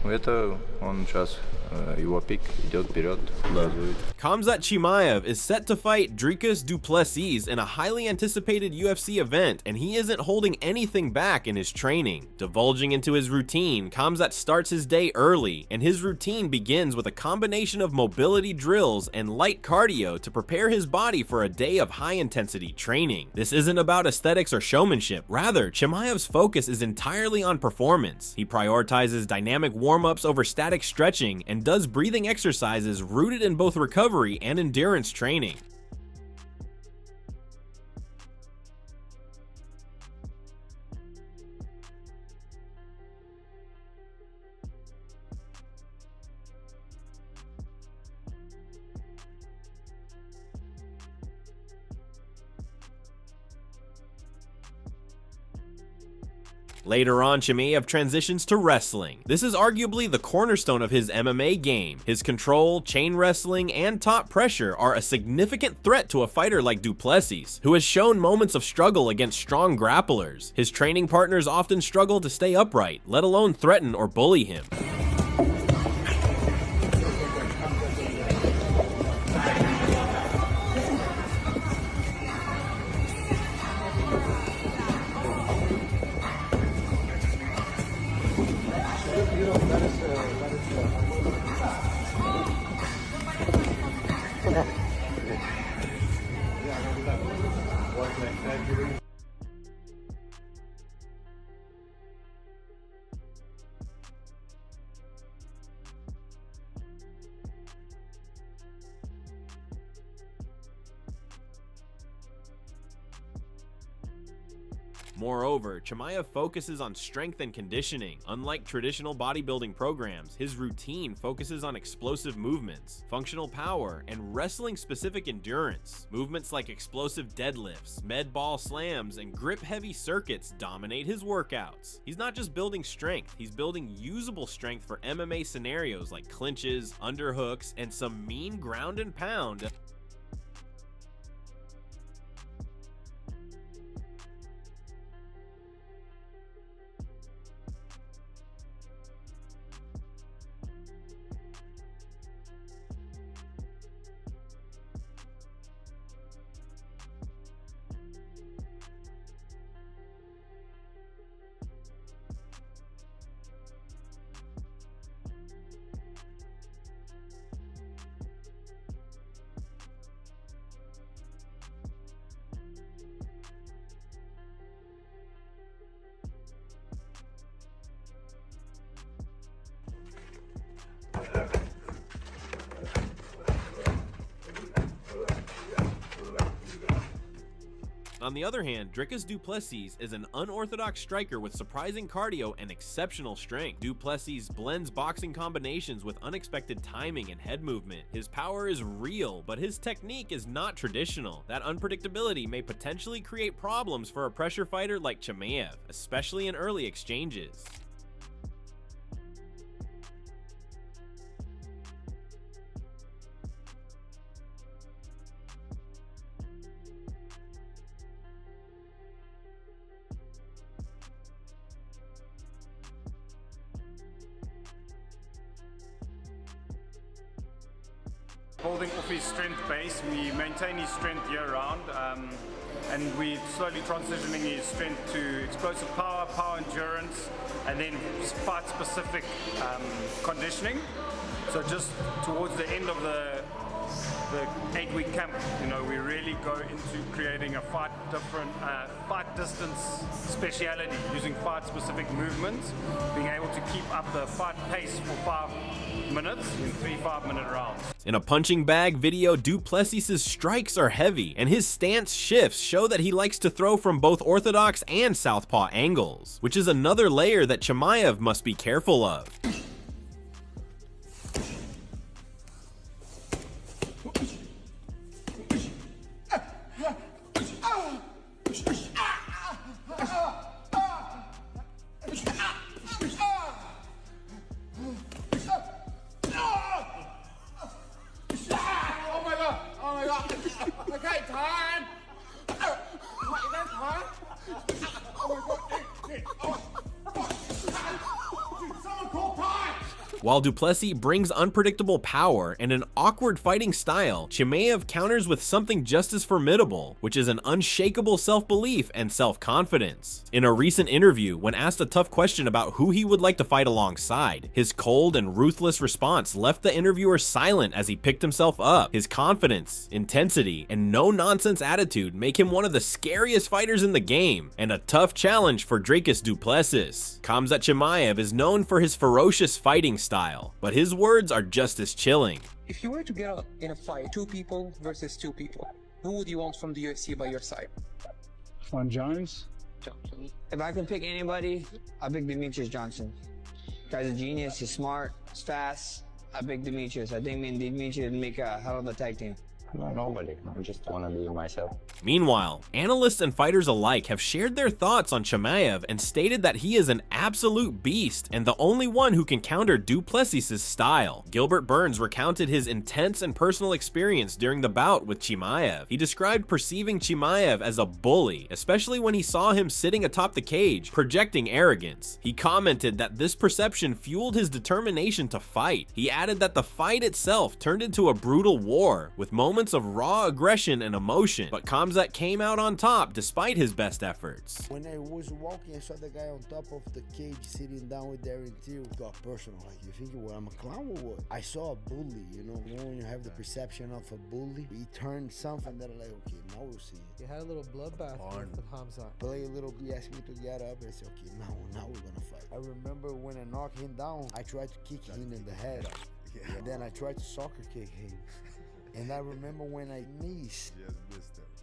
Это он сейчас, его пик идет вперед, газует. Khamzat Chimaev is set to fight Dricus Du Plessis in a highly anticipated UFC event, and he isn't holding anything back in his training. Divulging into his routine, Khamzat starts his day early, and his routine begins with a combination of mobility drills and light cardio to prepare his body for a day of high-intensity training. This isn't about aesthetics or showmanship. Rather, Chimaev's focus is entirely on performance. He prioritizes dynamic warm-ups over static stretching and does breathing exercises rooted in both recovery and endurance training. Later on, Chimaev transitions to wrestling. This is arguably the cornerstone of his MMA game. His control, chain wrestling, and top pressure are a significant threat to a fighter like Du Plessis, who has shown moments of struggle against strong grapplers. His training partners often struggle to stay upright, let alone threaten or bully him. Moreover, Chimaev focuses on strength and conditioning. Unlike traditional bodybuilding programs, his routine focuses on explosive movements, functional power, and wrestling-specific endurance. Movements like explosive deadlifts, med ball slams, and grip-heavy circuits dominate his workouts. He's not just building strength, he's building usable strength for MMA scenarios like clinches, underhooks, and some mean ground and pound. On the other hand, Dricus Du Plessis is an unorthodox striker with surprising cardio and exceptional strength. Du Plessis blends boxing combinations with unexpected timing and head movement. His power is real, but his technique is not traditional. That unpredictability may potentially create problems for a pressure fighter like Chimaev, especially in early exchanges. Building off his strength base, we maintain his strength year round, and we're slowly transitioning his strength to explosive power, power endurance, and then fight-specific conditioning. So just towards the end of the 8-week camp, you know, we really go into creating a fight distance speciality, using fight-specific movements, being able to keep up the fight pace for 5 minutes in 3 5-minute rounds. In a punching bag video, Du Plessis' strikes are heavy, and his stance shifts show that he likes to throw from both orthodox and southpaw angles, which is another layer that Chimaev must be careful of. Okay, time! That's hard! Oh my god! Someone call time! While Du Plessis brings unpredictable power and an awkward fighting style, Chimaev counters with something just as formidable, which is an unshakable self-belief and self-confidence. In a recent interview, when asked a tough question about who he would like to fight alongside, his cold and ruthless response left the interviewer silent as he picked himself up. His confidence, intensity, and no-nonsense attitude make him one of the scariest fighters in the game, and a tough challenge for Dricus Du Plessis. Khamzat Chimaev is known for his ferocious fighting style, but his words are just as chilling. If you were to get in a fight, 2 people versus 2 people, who would you want from the UFC by your side? On Jones? If I can pick anybody, I pick Demetrius Johnson. Guy's a genius, he's smart, he's fast. I pick Demetrius. I think me and Demetrius make a hell of a tag team. I'm nobody. I just want to be myself. Meanwhile, analysts and fighters alike have shared their thoughts on Chimaev and stated that he is an absolute beast and the only one who can counter Du Plessis' style. Gilbert Burns recounted his intense and personal experience during the bout with Chimaev. He described perceiving Chimaev as a bully, especially when he saw him sitting atop the cage, projecting arrogance. He commented that this perception fueled his determination to fight. He added that the fight itself turned into a brutal war, with moments of raw aggression and emotion, but Khamzat came out on top despite his best efforts. When I was walking, I saw the guy on top of the cage sitting down with Darren Till. It got personal, like, you think, well, I'm a clown or what? I saw a bully, you know when you have the perception of a bully? He turned something that I'm like, okay, now we'll see. You had a little bloodbath with Khamzat. Play a little, he asked me to get up, and I said, okay, now we're gonna fight. I remember when I knocked him down, I tried to kick him in the head. And then I tried to soccer kick him. And I remember when I missed,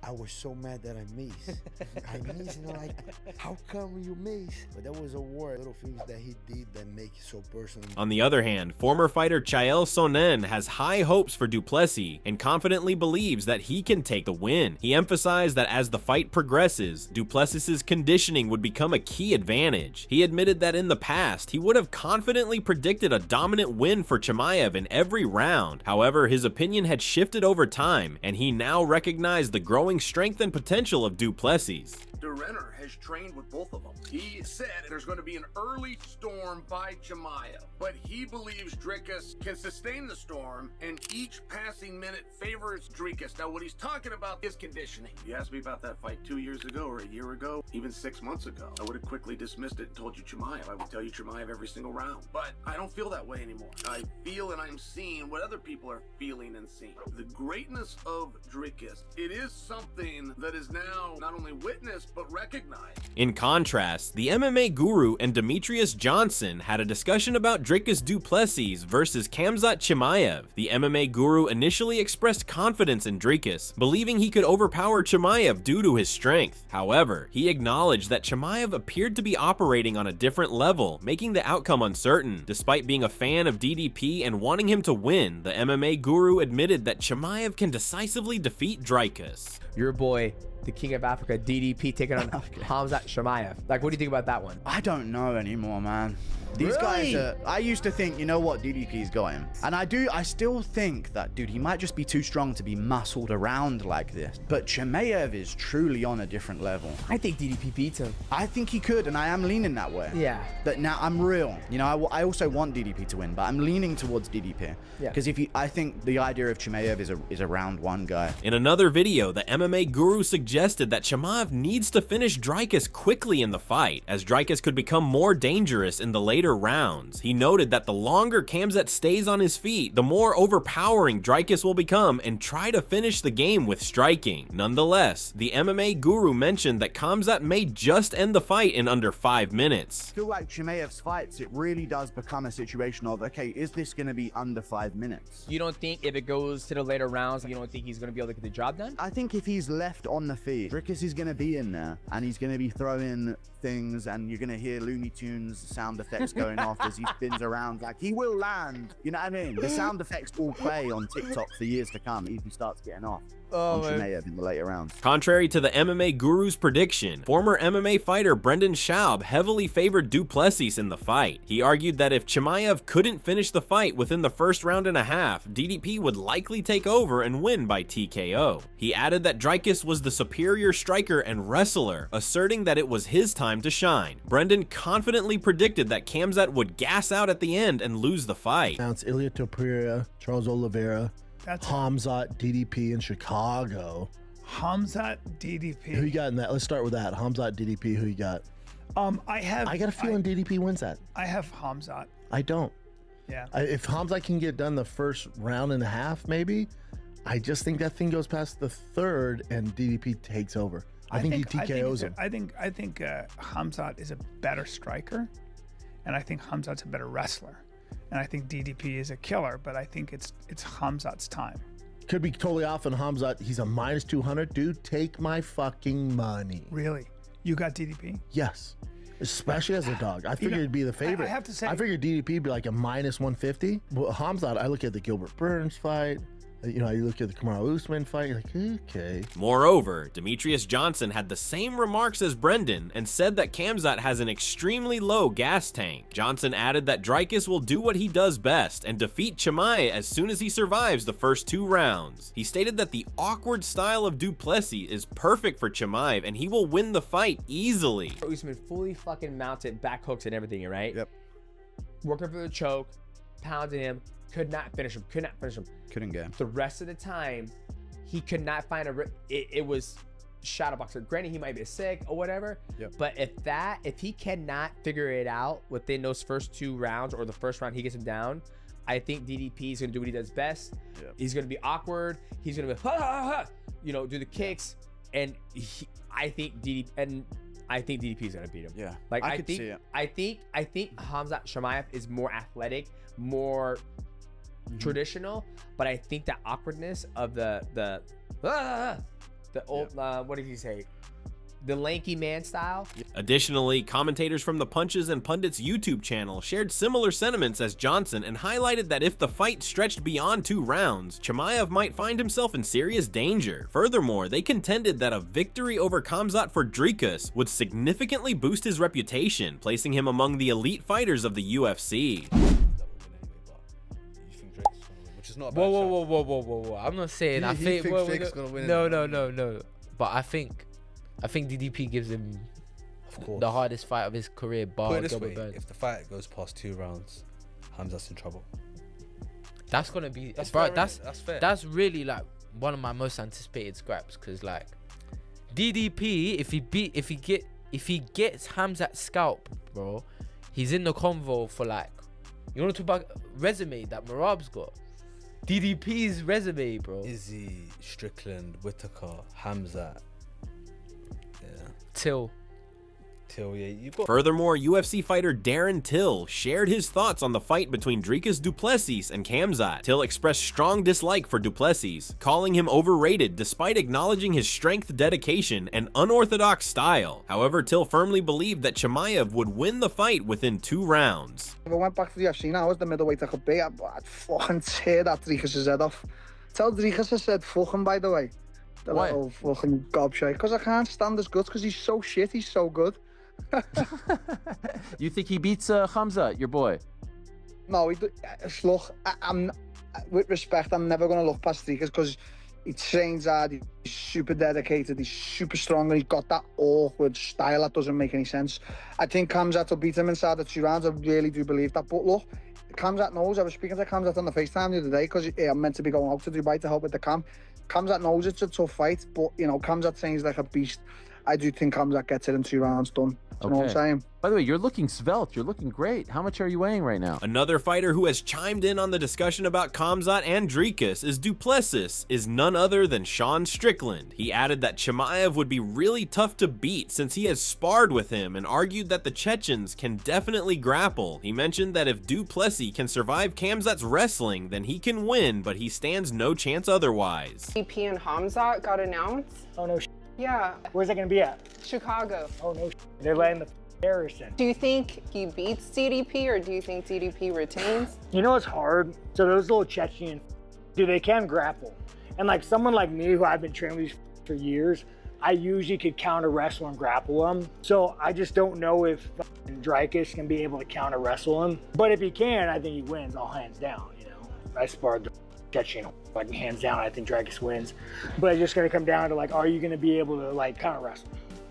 I was so mad that I missed. I missed, and I'm like, how come you missed? But that was a war, little things that he did that make it so personal. On the other hand, former fighter Chael Sonnen has high hopes for Du Plessis and confidently believes that he can take the win. He emphasized that as the fight progresses, Du Plessis' conditioning would become a key advantage. He admitted that in the past, he would have confidently predicted a dominant win for Chimaev in every round. However, his opinion had shifted over time, and he now recognized the growing strength and potential of Du Plessis. Renner has trained with both of them. He said there's going to be an early storm by Chimaev, but he believes Dricus can sustain the storm, and each passing minute favors Dricus. Now, what he's talking about is conditioning. You asked me about that fight 2 years ago or a year ago, even 6 months ago. I would have quickly dismissed it and told you Chimaev. I would tell you Chimaev every single round, but I don't feel that way anymore. I feel and I'm seeing what other people are feeling and seeing. The greatness of Dricus, it is something that is now not only witnessed, but recognized. In contrast, the MMA guru and Demetrius Johnson had a discussion about Dricus Du Plessis versus Khamzat Chimaev. The MMA guru initially expressed confidence in Dricus, believing he could overpower Chimaev due to his strength. However, he acknowledged that Chimaev appeared to be operating on a different level, making the outcome uncertain. Despite being a fan of DDP and wanting him to win, the MMA guru admitted that Chimaev can decisively defeat Dricus. Your boy, the king of Africa, DDP, taking on Khamzat Chimaev. Like, what do you think about that one? I don't know anymore, man. These guys are, I used to think, you know what, DDP's got him. And I still think that, dude, he might just be too strong to be muscled around like this. But Chimaev is truly on a different level. I think DDP beats him. I think he could, and I am leaning that way. Yeah. But now I'm real. You know, I also want DDP to win, but I'm leaning towards DDP. Yeah. Because I think the idea of Chimaev is a round one guy. In another video, the MMA guru suggested that Chimaev needs to finish Dricus quickly in the fight, as Dricus could become more dangerous in the later rounds. He noted that the longer Khamzat stays on his feet, the more overpowering Dricus will become and try to finish the game with striking. Nonetheless, the MMA guru mentioned that Khamzat may just end the fight in under 5 minutes. I feel like Chimaev's fights, it really does become a situation of, okay, is this going to be under 5 minutes? You don't think if it goes to the later rounds, you don't think he's going to be able to get the job done? I think if he's left on the feet, Dricus is going to be in there, and he's going to be throwing things, and you're going to hear Looney Tunes sound effects going off as he spins around. Like, he will land, you know what I mean? The sound effects will play on TikTok for years to come if he starts getting off. On Chimaev in the later rounds. Contrary to the MMA guru's prediction, former MMA fighter Brendan Schaub heavily favored Du Plessis in the fight. He argued that if Chimaev couldn't finish the fight within the first round and a half, DDP would likely take over and win by TKO. He added that Dricus was the superior striker and wrestler, asserting that it was his time to shine. Brendan confidently predicted that Khamzat would gas out at the end and lose the fight. Now it's Ilia Topuria, Charles Oliveira, Khamzat DDP in Chicago. Khamzat DDP. Who you got in that? Let's start with that. Khamzat DDP, who you got? I got a feeling DDP wins that. I have Khamzat. I don't. Yeah. If Khamzat can get done the first round and a half, maybe, I just think that thing goes past the third and DDP takes over. I think he TKOs him. I think Khamzat is a better striker, and I think Khamzat's a better wrestler, and I think DDP is a killer. But I think it's Khamzat's time. Could be totally off on Khamzat. He's a minus 200, dude. Take my fucking money. Really? You got DDP? Yes. Especially as a dog. I figured it'd be the favorite. I have to say, I figured DDP would be like a minus 150. Well, Khamzat, I look at the Gilbert Burns fight. You know, you look at the Kamaru Usman fight, you're like, okay. Moreover, Demetrius Johnson had the same remarks as Brendan and said that Khamzat has an extremely low gas tank. Johnson added that Dricus will do what he does best and defeat Chimaev as soon as he survives the first 2 rounds. He stated that the awkward style of Du Plessis is perfect for Chimaev and he will win the fight easily. Usman fully fucking mounted back hooks and everything, right? Yep. Working for the choke, pounding him, could not finish him, Couldn't get him. The rest of the time, he could not find it was shadow boxer. Granted, he might be sick or whatever, but if he cannot figure it out within those first 2 rounds or the first round he gets him down, I think DDP is gonna do what he does best. He's gonna be awkward. He's gonna be you know, do the kicks, and I think DDP is gonna beat him. Yeah, like I could see it. I think Khamzat Chimaev is more athletic, more traditional, but I think that awkwardness of the old what did he say? The lanky man style. Additionally, commentators from the Punches and Pundits YouTube channel shared similar sentiments as Johnson and highlighted that if the fight stretched beyond 2 rounds, Chimaev might find himself in serious danger. Furthermore, they contended that a victory over Khamzat for Dricus would significantly boost his reputation, placing him among the elite fighters of the UFC. Whoa. I'm not saying I think Drake's gonna win. No. But I think DDP gives him the hardest fight of his career, bar Gilbert Burns. If the fight goes past 2 rounds, Khamzat's in trouble. That's gonna be that's fair. That's really like one of my most anticipated scraps, because like DDP, if he gets Khamzat's scalp, bro, he's in the convo for like, you want to talk about resume that Marab's got. DDP's resume, bro. Izzy, Strickland, Whitaker, Khamzat, Till, yeah, you got. Furthermore, UFC fighter Darren Till shared his thoughts on the fight between Dricus Du Plessis and Khamzat. Till expressed strong dislike for Du Plessis, calling him overrated despite acknowledging his strength, dedication, and unorthodox style. However, Till firmly believed that Chimaev would win the fight within 2 rounds. If I went back to the UFC now, as the middleweight I could be, I'd fucking tear that Dricus' head off. Tell Dricus I said fuck him, by the way. The little fucking gobshite. Because I can't stand his guts, because he's so shit, he's so good. You think he beats Khamzat, your boy? No, look, I'm with respect, I'm never going to look past Dricus, because he trains hard, he's super dedicated, he's super strong, and he's got that awkward style that doesn't make any sense. I think Khamzat will beat him inside the 2 rounds, I really do believe that. But look, Khamzat knows, I was speaking to Khamzat on the FaceTime the other day, because I'm meant to be going out to Dubai to help with the camp. Khamzat knows it's a tough fight, but, you know, Khamzat trains like a beast. I do think Khamzat gets it in 2 rounds done. You know what I'm saying? By the way, you're looking svelte. You're looking great. How much are you weighing right now? Another fighter who has chimed in on the discussion about Khamzat and Dricus is Du Plessis, is none other than Sean Strickland. He added that Chimaev would be really tough to beat since he has sparred with him, and argued that the Chechens can definitely grapple. He mentioned that if Du Plessis can survive Khamzat's wrestling, then he can win, but he stands no chance otherwise. DP and Khamzat got announced. Oh no. Yeah. Where's that gonna be at? Chicago. Oh no. They're letting the terrorists in. Do you think he beats DDP, or do you think DDP retains? You know, it's hard. So those little Chechen, dude, they can grapple. And like someone like me, who I've been training with for years, I usually could counter wrestle and grapple him. So I just don't know if Dricus can be able to counter wrestle him. But if he can, I think he wins all hands down. You know, I sparred the Chechen, like hands down. I think Dricus wins. But it's just gonna come down to like, are you gonna be able to like counter wrestle?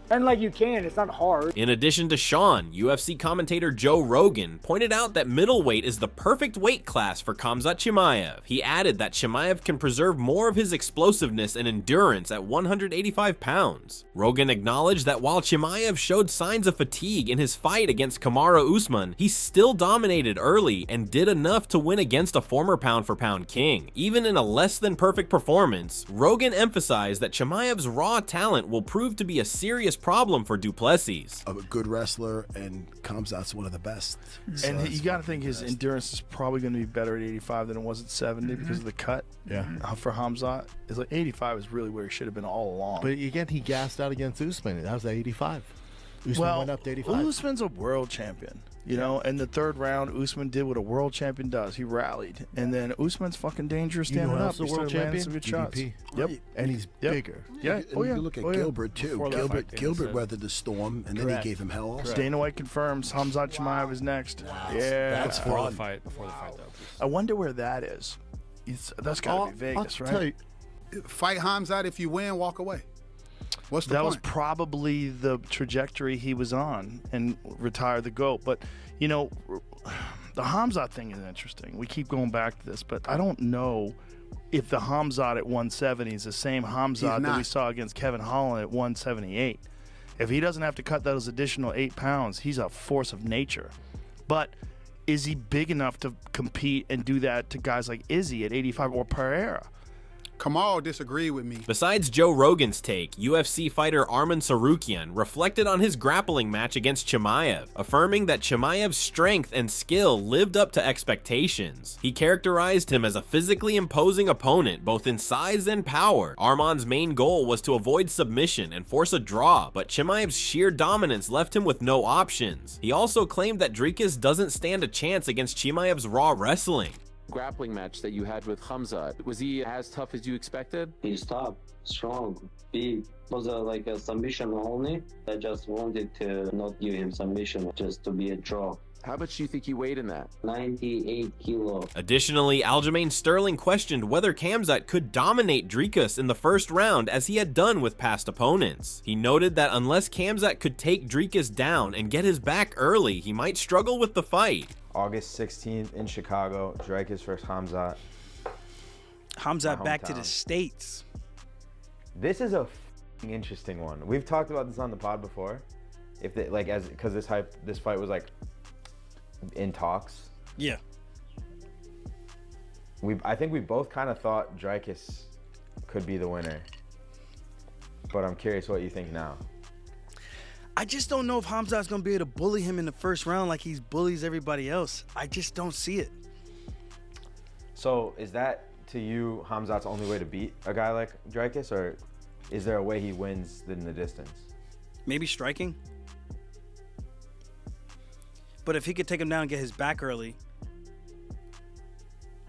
And like you can, it's not hard. In addition to Sean, UFC commentator Joe Rogan pointed out that middleweight is the perfect weight class for Khamzat Chimaev. He added that Chimaev can preserve more of his explosiveness and endurance at 185 pounds. Rogan acknowledged that while Chimaev showed signs of fatigue in his fight against Kamaru Usman, he still dominated early and did enough to win against a former pound-for-pound king. Even in a less than perfect performance, Rogan emphasized that Chimaev's raw talent will prove to be a serious problem for Du Plessis. A good wrestler, and Khamzat's one of the best. And you got to think his endurance is probably going to be better at 85 than it was at 70 because of the cut. Yeah. For Khamzat, it's like 85 is really where he should have been all along. But again, he gassed out against Usman. That was at 85. Usman went up to 85. Usman's a world champion. You know, in the third round, Usman did what a world champion does. He rallied. And then Usman's fucking dangerous standing up. The world champion? Some good shots. Yep. And he's bigger. Yeah. And you look at Gilbert, too. Gilbert weathered the storm, and then he gave him hell also. Dana White confirms Khamzat Chimaev is next. That's Before fun. the fight, though. I wonder where that is. That's got to be Vegas, right? Fight Khamzat. If you win, walk away. What's the that point? was probably the trajectory he was on and retire the GOAT. But, you know, the Khamzat thing is interesting. We keep going back to this, but I don't know if the Khamzat at 170 is the same Khamzat that we saw against Kevin Holland at 178. If he doesn't have to cut those additional 8 pounds, he's a force of nature. But is he big enough to compete and do that to guys like Izzy at 85 or Pereira? Kamal disagreed with me. Besides Joe Rogan's take, UFC fighter Arman Sarukian reflected on his grappling match against Chimaev, affirming that Chimaev's strength and skill lived up to expectations. He characterized him as a physically imposing opponent, both in size and power. Arman's main goal was to avoid submission and force a draw, but Chimaev's sheer dominance left him with no options. He also claimed that Dricus doesn't stand a chance against Chimaev's raw wrestling. Grappling match that you had with Khamzat, was he as tough as you expected? He's tough, strong, big. It was like a submission only. I just wanted to not give him submission, just to be a draw. How much do you think he weighed in that? 98 kilo. Additionally, Aljamain Sterling questioned whether Khamzat could dominate Dricus in the first round as he had done with past opponents. He noted that unless Khamzat could take Dricus down and get his back early, he might struggle with the fight. August 16th in Chicago, Dricus versus Khamzat. Khamzat back to the States. This is a interesting one. We've talked about this on the pod before. If they because this fight was like in talks. Yeah. I think we both kind of thought Dricus could be the winner. But I'm curious what you think now. I just don't know if Khamzat's going to be able to bully him in the first round like he bullies everybody else. I just don't see it. So is that, to you, Khamzat's only way to beat a guy like Dricus, or is there a way he wins in the distance? Maybe striking. But if he could take him down and get his back early,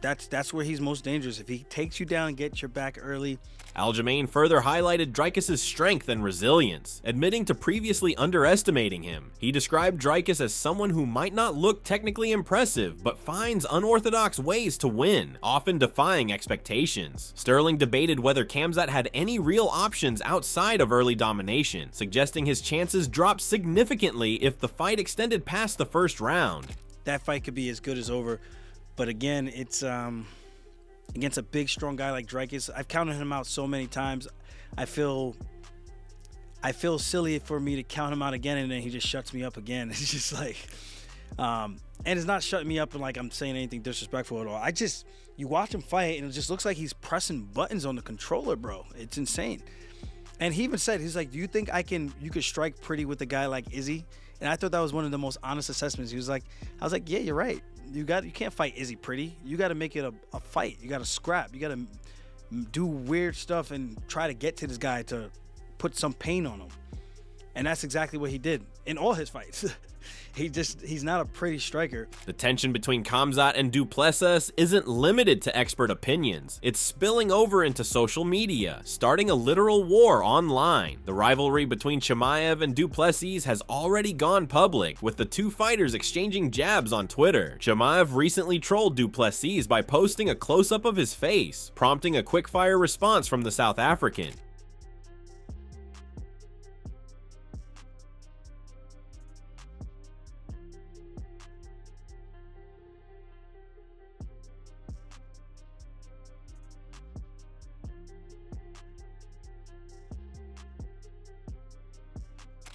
that's where he's most dangerous. If he takes you down and gets your back early. Aljamain further highlighted Dricus' strength and resilience, admitting to previously underestimating him. He described Dricus as someone who might not look technically impressive, but finds unorthodox ways to win, often defying expectations. Sterling debated whether Khamzat had any real options outside of early domination, suggesting his chances dropped significantly if the fight extended past the first round. That fight could be as good as over, but again, it's against a big, strong guy like Dricus. I've counted him out so many times. I feel silly for me to count him out again, and then he just shuts me up again. It's just like, and it's not shutting me up and like I'm saying anything disrespectful at all. You watch him fight, and it just looks like he's pressing buttons on the controller, bro. It's insane. And he even said, he's like, do you think you could strike pretty with a guy like Izzy? And I thought that was one of the most honest assessments. I was like, yeah, you're right. You can't fight Izzy pretty. You got to make it a fight. You got to scrap. You got to do weird stuff and try to get to this guy to put some pain on him. And that's exactly what he did in all his fights. He's not a pretty striker. The tension between Khamzat and Du Plessis isn't limited to expert opinions. It's spilling over into social media, starting a literal war online. The rivalry between Chimaev and Du Plessis has already gone public, with the two fighters exchanging jabs on Twitter. Chimaev recently trolled Du Plessis by posting a close-up of his face, prompting a quick-fire response from the South African.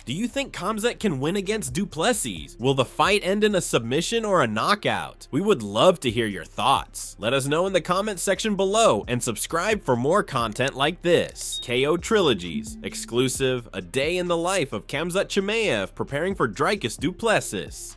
Do you think Khamzat can win against Du Plessis? Will the fight end in a submission or a knockout? We would love to hear your thoughts. Let us know in the comments section below and subscribe for more content like this. KO Trilogies, exclusive, a day in the life of Khamzat Chimaev preparing for Dricus Du Plessis.